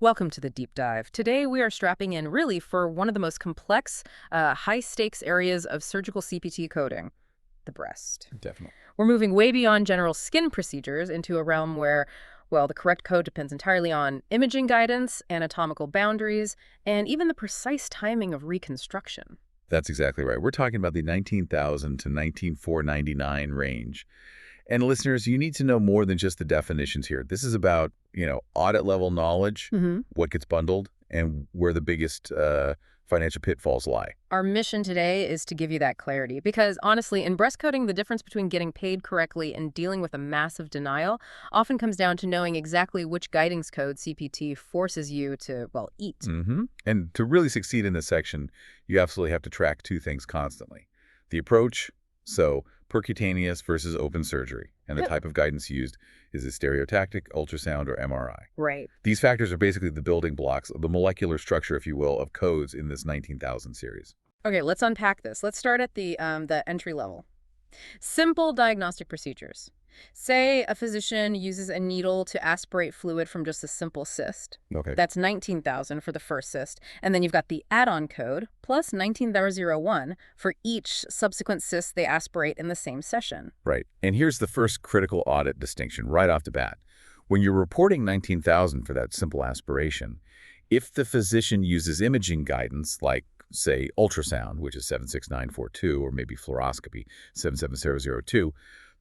Welcome to the deep dive. Today we are strapping in really for one of the most complex, high-stakes areas of surgical CPT coding, the breast. Definitely. We're moving way beyond general skin procedures into a realm where, well, the correct code depends entirely on imaging guidance, anatomical boundaries, and even the precise timing of reconstruction. That's exactly right. We're talking about the 19,000 to 19,499 range. And listeners, you need to know more than just the definitions here. This is about, audit level knowledge, what gets bundled, and where the biggest financial pitfalls lie. Our mission today is to give you that clarity because, honestly, in breast coding, the difference between getting paid correctly and dealing with a massive denial often comes down to knowing exactly which guidance code CPT forces you to, well, eat. And to really succeed in this section, you absolutely have to track two things constantly. The approach, so percutaneous versus open surgery, and the type of guidance used is it stereotactic, ultrasound, or MRI. Right. These factors are basically the building blocks of the molecular structure, if you will, of codes in this 19,000 series. Okay, let's unpack this. Let's start at the entry level. Simple diagnostic procedures. Say a physician uses a needle to aspirate fluid from just a simple cyst. Okay. That's 19,000 for the first cyst. And then you've got the add-on code plus 19,001 for each subsequent cyst they aspirate in the same session. Right. And here's the first critical audit distinction right off the bat. When you're reporting 19,000 for that simple aspiration, if the physician uses imaging guidance like, say, ultrasound, which is 76942, or maybe fluoroscopy, 77002,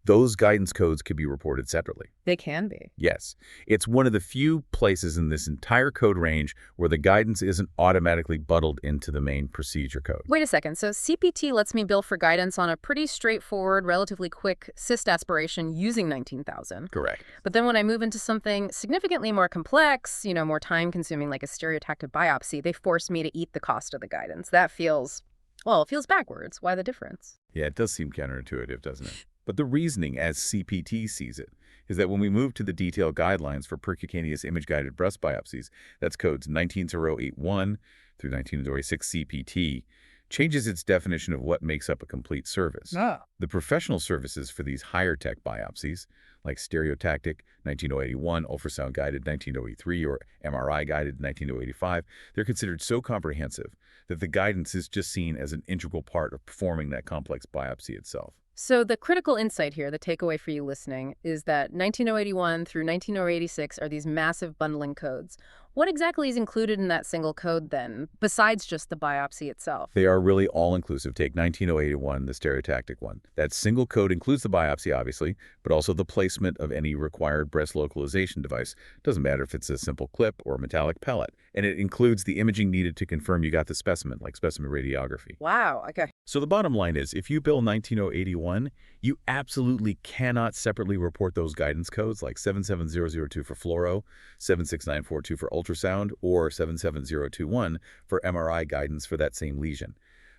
those guidance codes can be reported separately. They can be. Yes. It's one of the few places in this entire code range where the guidance isn't automatically bundled into the main procedure code. Wait a second. So CPT lets me bill for guidance on a pretty straightforward, relatively quick cyst aspiration using 19,000. Correct. But then when I move into something significantly more complex, more time-consuming like a stereotactic biopsy, they force me to eat the cost of the guidance. That feels, well, it feels backwards. Why the difference? Yeah, it does seem counterintuitive, doesn't it? But the reasoning, as CPT sees it, is that when we move to the detailed guidelines for percutaneous image-guided breast biopsies, that's codes 19081 through 19086 CPT, changes its definition of what makes up a complete service. The professional services for these higher-tech biopsies, like stereotactic 19081, ultrasound-guided 19083, or MRI-guided 19085, they're considered so comprehensive that the guidance is just seen as an integral part of performing that complex biopsy itself. So the critical insight here, the takeaway for you listening, is that 19081 through 19086 are these massive bundling codes. What exactly is included in that single code then, besides just the biopsy itself? They are really all-inclusive. Take 19081, the stereotactic one. That single code includes the biopsy, obviously, but also the placement of any required breast localization device. Doesn't matter if it's a simple clip or a metallic pellet. And it includes the imaging needed to confirm you got the specimen, like specimen radiography. Wow, okay. So the bottom line is, if you bill 19081, you absolutely cannot separately report those guidance codes like 77002 for fluoro, 76942 for ultrasound, or 77021 for MRI guidance for that same lesion.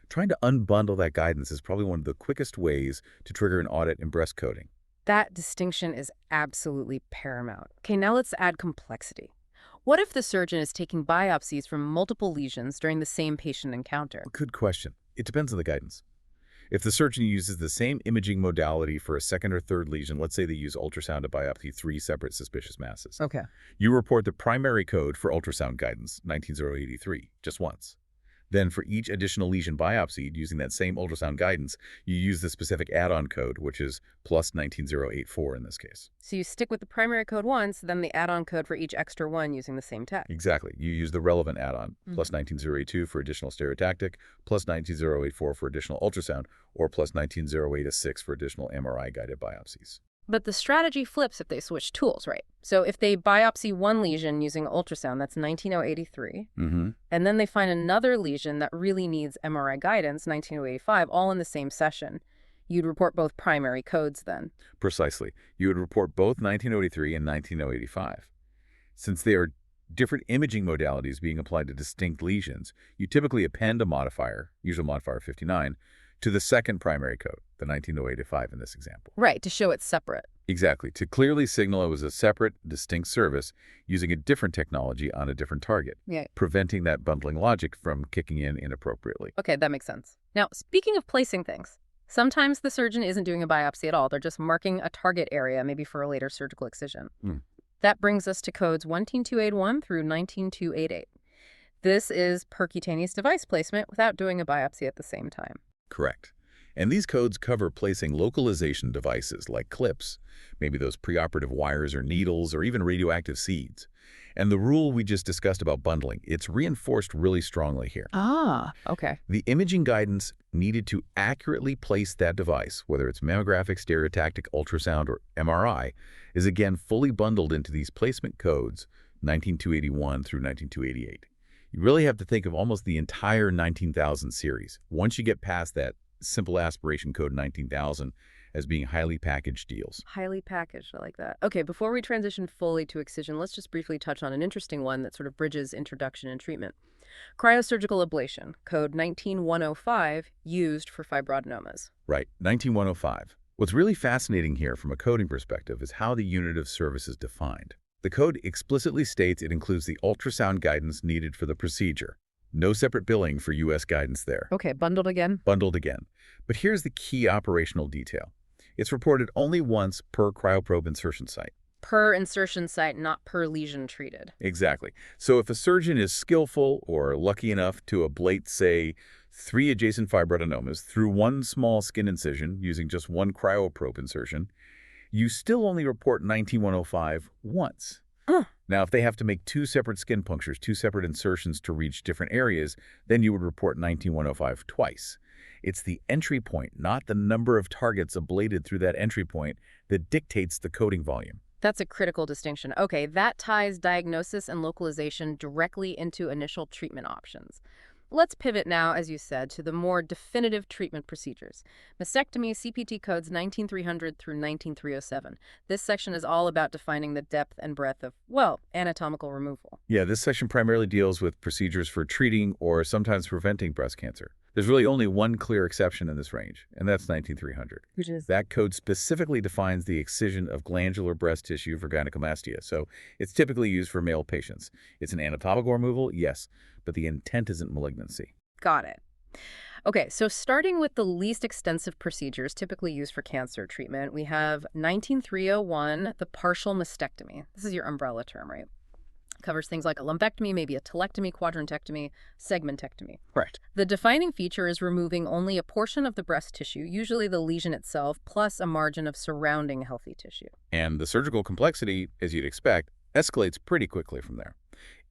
Trying to unbundle that guidance is probably one of the quickest ways to trigger an audit in breast coding. That distinction is absolutely paramount. Okay, now let's add complexity. What if the surgeon is taking biopsies from multiple lesions during the same patient encounter? Good question. It depends on the guidance. If the surgeon uses the same imaging modality for a second or third lesion, let's say they use ultrasound to biopsy 3 separate suspicious masses. Okay. You report the primary code for ultrasound guidance, 19083, just once. Then for each additional lesion biopsied using that same ultrasound guidance, you use the specific add-on code, which is plus 19084 in this case. So you stick with the primary code once, then the add-on code for each extra one using the same tech. Exactly. You use the relevant add-on, plus 19082 for additional stereotactic, plus 19084 for additional ultrasound, or plus 19086 for additional MRI-guided biopsies. But the strategy flips if they switch tools, right? So if they biopsy one lesion using ultrasound, that's 19083, and then they find another lesion that really needs MRI guidance, 19085, all in the same session, you'd report both primary codes then. Precisely. You would report both 19083 and 19085. Since they are different imaging modalities being applied to distinct lesions, you typically append a modifier, usually modifier 59, to the second primary code, the 19085 in this example. Right, to show it's separate. Exactly, to clearly signal it was a separate, distinct service using a different technology on a different target, preventing that bundling logic from kicking in inappropriately. Okay, that makes sense. Now, speaking of placing things, sometimes the surgeon isn't doing a biopsy at all. They're just marking a target area, maybe for a later surgical excision. That brings us to codes 19281 through 19288. This is percutaneous device placement without doing a biopsy at the same time. Correct. And these codes cover placing localization devices like clips, maybe those preoperative wires or needles or even radioactive seeds. And the rule we just discussed about bundling, it's reinforced really strongly here. Ah, okay. The imaging guidance needed to accurately place that device, whether it's mammographic, stereotactic, ultrasound, or MRI, is again fully bundled into these placement codes 19281 through 19288. You really have to think of almost the entire 19,000 series. Once you get past that simple aspiration code 19,000 as being highly packaged deals. Highly packaged, I like that. Okay, before we transition fully to excision, let's just briefly touch on an interesting one that sort of bridges introduction and treatment. Cryosurgical ablation, code 19105, used for fibroadenomas. Right, 19105. What's really fascinating here from a coding perspective is how the unit of service is defined. The code explicitly states it includes the ultrasound guidance needed for the procedure. No separate billing for U.S. guidance there. Okay, bundled again? Bundled again. But here's the key operational detail. It's reported only once per cryoprobe insertion site. Per insertion site, not per lesion treated. Exactly. So if a surgeon is skillful or lucky enough to ablate, say, 3 adjacent fibroadenomas through one small skin incision using just one cryoprobe insertion, you still only report 19105 once. Now, if they have to make 2 separate skin punctures, 2 separate insertions to reach different areas, then you would report 19105 twice. It's the entry point, not the number of targets ablated through that entry point, that dictates the coding volume. That's a critical distinction. Okay, that ties diagnosis and localization directly into initial treatment options. Let's pivot now, as you said, to the more definitive treatment procedures. Mastectomy CPT codes 19300 through 19307. This section is all about defining the depth and breadth of, well, anatomical removal. Yeah, this section primarily deals with procedures for treating or sometimes preventing breast cancer. There's really only one clear exception in this range, and that's 19300. Which is? That code specifically defines the excision of glandular breast tissue for gynecomastia, so it's typically used for male patients. It's an anatomical removal, yes, but the intent isn't malignancy. Got it. Okay, so starting with the least extensive procedures typically used for cancer treatment, we have 19301, the partial mastectomy. This is your umbrella term, right? Covers things like a lumpectomy, maybe a telectomy, quadrantectomy, segmentectomy. Right. The defining feature is removing only a portion of the breast tissue, usually the lesion itself, plus a margin of surrounding healthy tissue. And the surgical complexity, as you'd expect, escalates pretty quickly from there.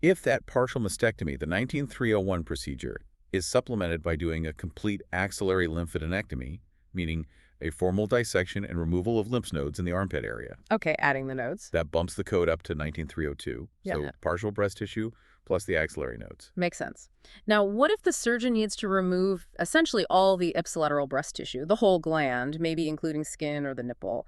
If that partial mastectomy, the 19301 procedure, is supplemented by doing a complete axillary lymphadenectomy, meaning a formal dissection and removal of lymph nodes in the armpit area. Okay, adding the nodes. That bumps the code up to 19302. Yeah. So partial breast tissue plus the axillary nodes. Makes sense. Now, what if the surgeon needs to remove essentially all the ipsilateral breast tissue, the whole gland, maybe including skin or the nipple,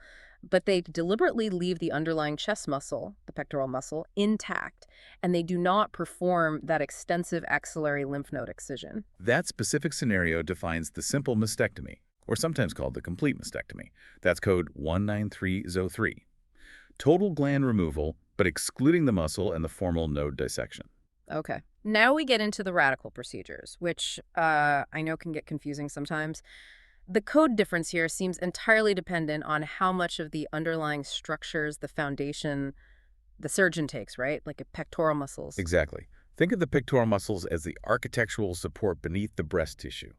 but they deliberately leave the underlying chest muscle, the pectoral muscle, intact, and they do not perform that extensive axillary lymph node excision? That specific scenario defines the simple mastectomy, or sometimes called the complete mastectomy. That's code 19303. Total gland removal, but excluding the muscle and the formal node dissection. Okay. Now we get into the radical procedures, which I know can get confusing sometimes. The code difference here seems entirely dependent on how much of the underlying structures, the foundation, the surgeon takes, right? Like pectoral muscles. Exactly. Think of the pectoral muscles as the architectural support beneath the breast tissue.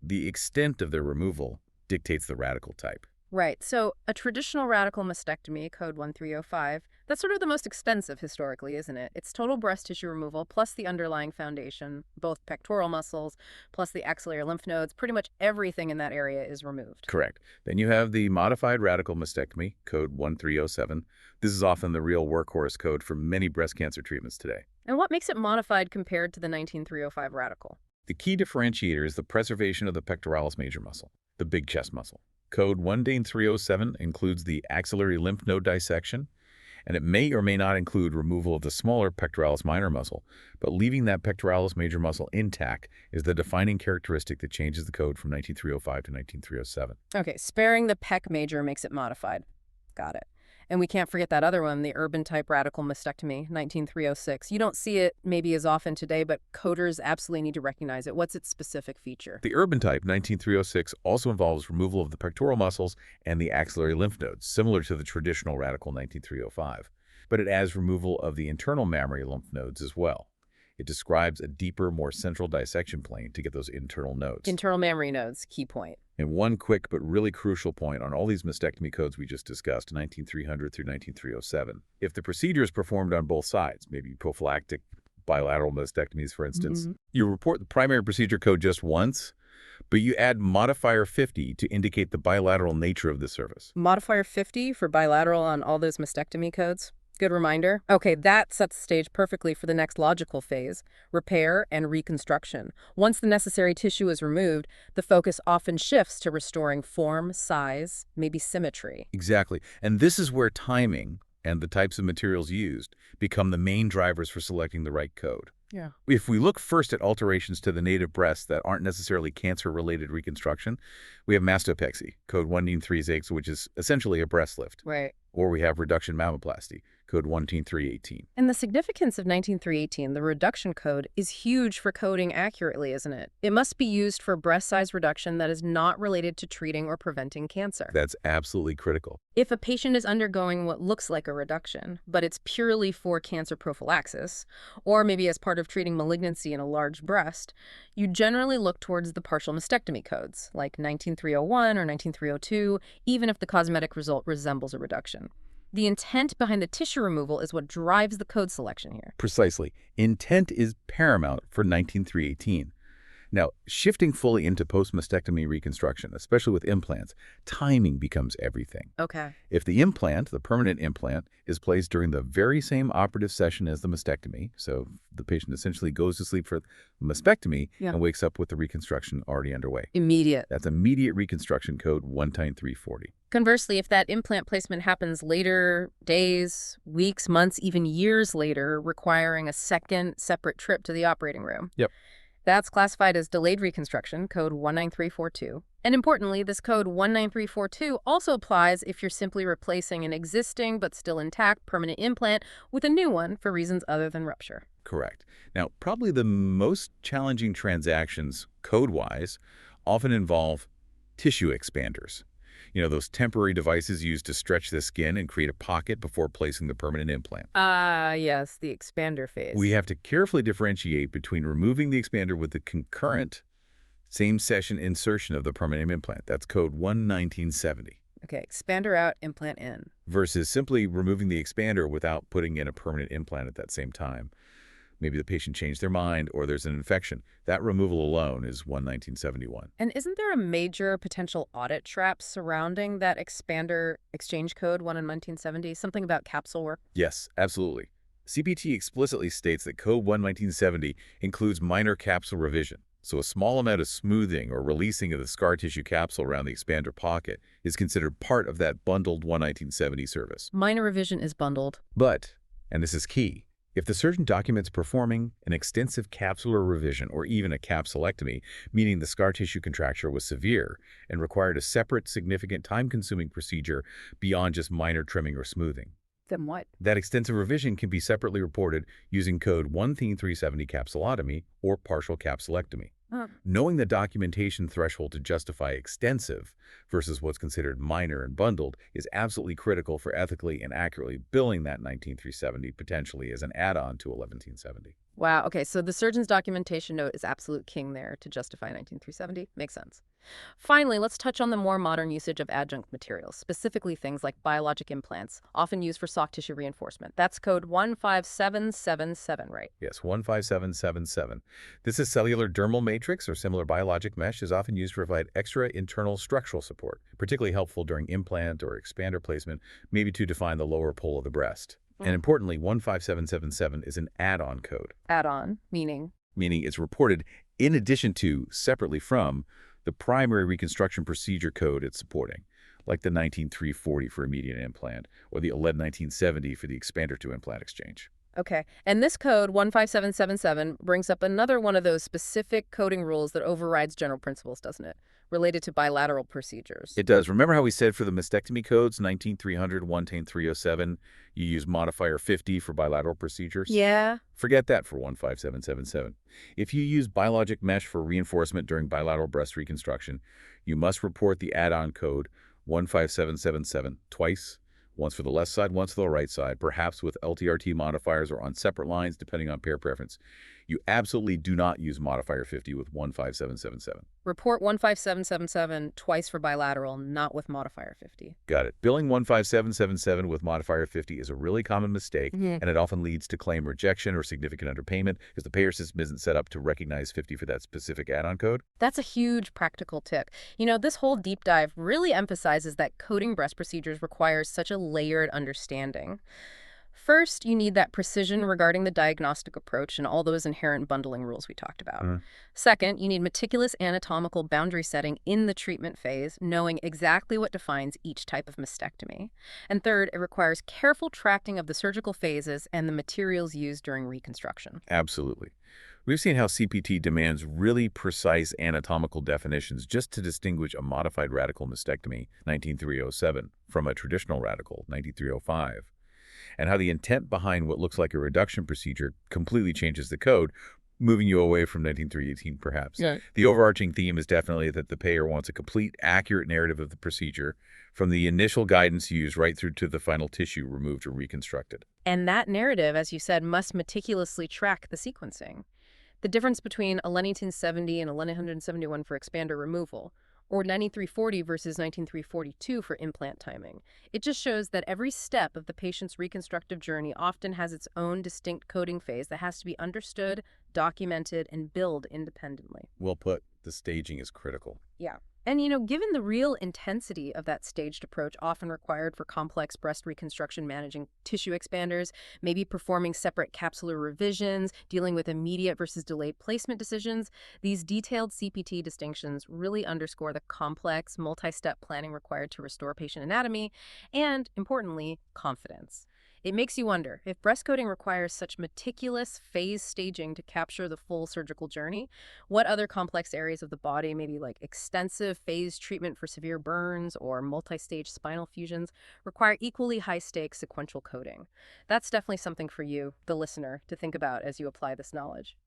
The extent of their removal dictates the radical type. Right. So a traditional radical mastectomy, code 1305, that's sort of the most expensive historically, isn't it? It's total breast tissue removal plus the underlying foundation, both pectoral muscles, plus the axillary lymph nodes. Pretty much everything in that area is removed. Correct. Then you have the modified radical mastectomy, code 1307. This is often the real workhorse code for many breast cancer treatments today. And what makes it modified compared to the 19305 radical? The key differentiator is the preservation of the pectoralis major muscle, the big chest muscle. Code 19307 includes the axillary lymph node dissection, and it may or may not include removal of the smaller pectoralis minor muscle, but leaving that pectoralis major muscle intact is the defining characteristic that changes the code from 19305 to 19307. Okay, sparing the pec major makes it modified. Got it. And we can't forget that other one, the urban-type radical mastectomy, 19306. You don't see it maybe as often today, but coders absolutely need to recognize it. What's its specific feature? The urban-type 19306 also involves removal of the pectoral muscles and the axillary lymph nodes, similar to the traditional radical 19305. but it adds removal of the internal mammary lymph nodes as well. It describes a deeper, more central dissection plane to get those internal nodes. Internal mammary nodes, key point. And one quick but really crucial point on all these mastectomy codes we just discussed, 19300 through 19307. If the procedure is performed on both sides, maybe prophylactic bilateral mastectomies, for instance, you report the primary procedure code just once, but you add modifier 50 to indicate the bilateral nature of the service. Modifier 50 for bilateral on all those mastectomy codes? Good reminder. Okay, that sets the stage perfectly for the next logical phase, repair and reconstruction. Once the necessary tissue is removed, the focus often shifts to restoring form, size, maybe symmetry. Exactly. And this is where timing and the types of materials used become the main drivers for selecting the right code. Yeah. If we look first at alterations to the native breast that aren't necessarily cancer-related reconstruction, we have mastectomy, code 19306, which is essentially a breast lift. Right. Or we have reduction mammoplasty, code 19318. And the significance of 19318, the reduction code, is huge for coding accurately, isn't it? It must be used for breast size reduction that is not related to treating or preventing cancer. That's absolutely critical. If a patient is undergoing what looks like a reduction, but it's purely for cancer prophylaxis, or maybe as part of treating malignancy in a large breast, you generally look towards the partial mastectomy codes, like 19301 or 19302, even if the cosmetic result resembles a reduction. The intent behind the tissue removal is what drives the code selection here. Precisely. Intent is paramount for 19318. Now, shifting fully into post-mastectomy reconstruction, especially with implants, timing becomes everything. Okay. If the implant, the permanent implant, is placed during the very same operative session as the mastectomy, so the patient essentially goes to sleep for mastectomy and wakes up with the reconstruction already underway. Immediate. That's immediate reconstruction code 19340. Conversely, if that implant placement happens later, days, weeks, months, even years later, requiring a second separate trip to the operating room. Yep. That's classified as delayed reconstruction, code 19342. And importantly, this code 19342 also applies if you're simply replacing an existing but still intact permanent implant with a new one for reasons other than rupture. Correct. Now, probably the most challenging transactions, code-wise, often involve tissue expanders. You know, those temporary devices used to stretch the skin and create a pocket before placing the permanent implant. Yes, the expander phase. We have to carefully differentiate between removing the expander with the concurrent same-session insertion of the permanent implant. That's code 11970. Okay, expander out, implant in. Versus simply removing the expander without putting in a permanent implant at that same time. Maybe the patient changed their mind or there's an infection. That removal alone is 11971. And isn't there a major potential audit trap surrounding that expander exchange code 11970? Something about capsule work? Yes, absolutely. CPT explicitly states that code 11970 includes minor capsule revision. So a small amount of smoothing or releasing of the scar tissue capsule around the expander pocket is considered part of that bundled 11970 service. Minor revision is bundled. But, and this is key, if the surgeon documents performing an extensive capsular revision or even a capsulectomy, meaning the scar tissue contracture was severe and required a separate, significant, time-consuming procedure beyond just minor trimming or smoothing, then what? that extensive revision can be separately reported using code 19370 capsulotomy or partial capsulectomy. Knowing the documentation threshold to justify extensive versus what's considered minor and bundled is absolutely critical for ethically and accurately billing that 19370 potentially as an add-on to 11370. Wow, okay, so the surgeon's documentation note is absolute king there to justify 19370. Makes sense. Finally, let's touch on the more modern usage of adjunct materials, specifically things like biologic implants, often used for soft tissue reinforcement. That's code 15777, right? Yes, 15777. This is cellular dermal matrix or similar biologic mesh is often used to provide extra internal structural support, particularly helpful during implant or expander placement, maybe to define the lower pole of the breast. And importantly, 15777 is an add-on code. Add-on, meaning? Meaning it's reported in addition to, separately from, the primary reconstruction procedure code it's supporting, like the 19340 for immediate implant or the 11970 for the expander to implant exchange. Okay, and this code, 15777, brings up another one of those specific coding rules that overrides general principles, doesn't it? Related to bilateral procedures. It does. Remember how we said for the mastectomy codes, 19300, 19307, you use modifier 50 for bilateral procedures? Yeah. Forget that for 15777. If you use biologic mesh for reinforcement during bilateral breast reconstruction, you must report the add-on code 15777 twice Once for the left side, once for the right side, perhaps with LTRT modifiers or on separate lines depending on pair preference. You absolutely do not use modifier 50 with 15777. Report 15777 twice for bilateral, not with modifier 50. Got it. Billing 15777 with modifier 50 is a really common mistake, and it often leads to claim rejection or significant underpayment because the payer system isn't set up to recognize 50 for that specific add-on code. That's a huge practical tip. You know, this whole deep dive really emphasizes that coding breast procedures requires such a layered understanding. First, you need that precision regarding the diagnostic approach and all those inherent bundling rules we talked about. Second, you need meticulous anatomical boundary setting in the treatment phase, knowing exactly what defines each type of mastectomy. And third, it requires careful tracking of the surgical phases and the materials used during reconstruction. Absolutely. We've seen how CPT demands really precise anatomical definitions just to distinguish a modified radical mastectomy, 19307, from a traditional radical, 19305. And how the intent behind what looks like a reduction procedure completely changes the code, moving you away from 19318 perhaps. Yeah. The overarching theme is definitely that the payer wants a complete, accurate narrative of the procedure from the initial guidance used right through to the final tissue removed or reconstructed. And that narrative, as you said, must meticulously track the sequencing. The difference between a Lennington 70 and a Lenny 171 for expander removal, or 9340 versus 19342 for implant timing. It just shows that every step of the patient's reconstructive journey often has its own distinct coding phase that has to be understood, documented, and billed independently. Well put. The staging is critical. Yeah. And, you know, given the real intensity of that staged approach often required for complex breast reconstruction, managing tissue expanders, maybe performing separate capsular revisions, dealing with immediate versus delayed placement decisions, these detailed CPT distinctions really underscore the complex, multi-step planning required to restore patient anatomy and, importantly, confidence. It makes you wonder, if breast coding requires such meticulous phase staging to capture the full surgical journey, what other complex areas of the body, maybe like extensive phase treatment for severe burns or multi-stage spinal fusions, require equally high-stakes sequential coding? That's definitely something for you, the listener, to think about as you apply this knowledge.